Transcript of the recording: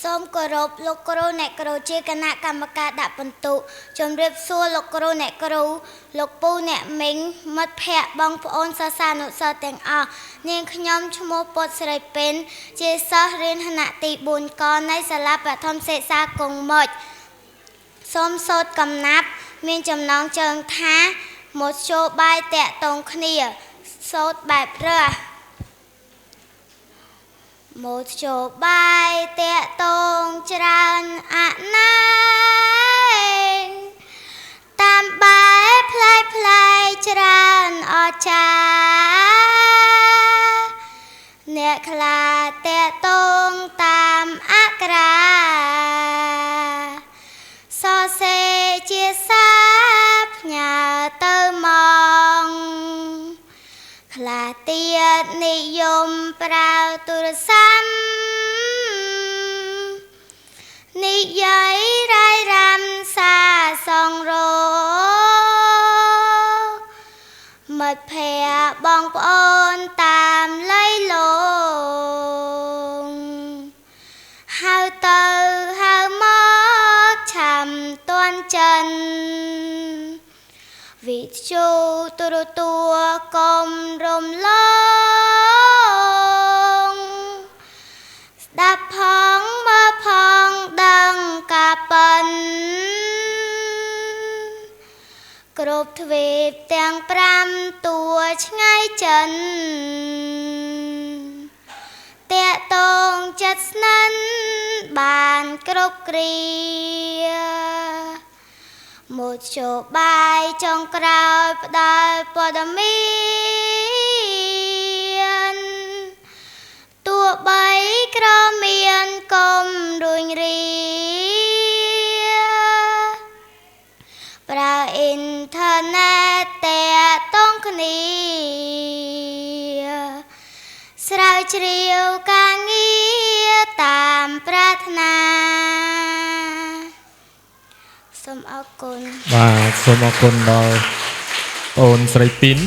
សូមគោរពលោកគ្រូអ្នកគ្រូជាគណៈកម្មការដាក់បន្ទុកជំរាបសួរលោកគ្រូអ្នកគ្រូលោកពូអ្នកមីងមិត្តភ័ក្តិបងប្អូនសិស្សានុសិស្សទាំងអស់នាងខ្ញុំឈ្មោះពុតស្រីពេនជាសិស្សរៀនថ្នាក់ទី4កនៃសាលាបឋមសិក្សាគង់មុចសូមសូត្រកំណាព្យមានចំណងជើងថាមកជោបាយតាក់តងគ្នាសូត្របែបរើសមកជោបាយតាក់តងច្រើនអណាយតាមបែបផ្លែផ្លែច្រើនអស្ចារ្យអ្នកខ្លាតាក់តងតាមអក្សរាសរសេរជាសាផ្ញើទៅមកខ្លះទៀតនិយមប្រើទូរស័ព្ទនិយាយរាយរំសាសងរមិត្តភ័ក្តិបងប្អូនតាមលៃលងហៅទៅហៅមកឆាំទាន់ចិនវិទ្យុទូរទស្សន៍កុំរំលងស្ដាប់ផងមើលផងដឹងការប៉ិនគ្រប់ទ្វីបទាំង5តួឆ្ងាយចិនតាក់តងចិត្តស្និទ្ធបានគ្រប់គ្រាមកជោបាយចុងក្រោយផ្ដល់ព័ត៌មានទោះបីក្រមានកុំរួញរាប្រើអ៊ីនធឺណិតតាក់ទងគ្នាស្រាវជ្រាវការងារតាមប្រាថ្នាសូមអរគុណបាទសូមអរគុណដល់អូនស្រីពីន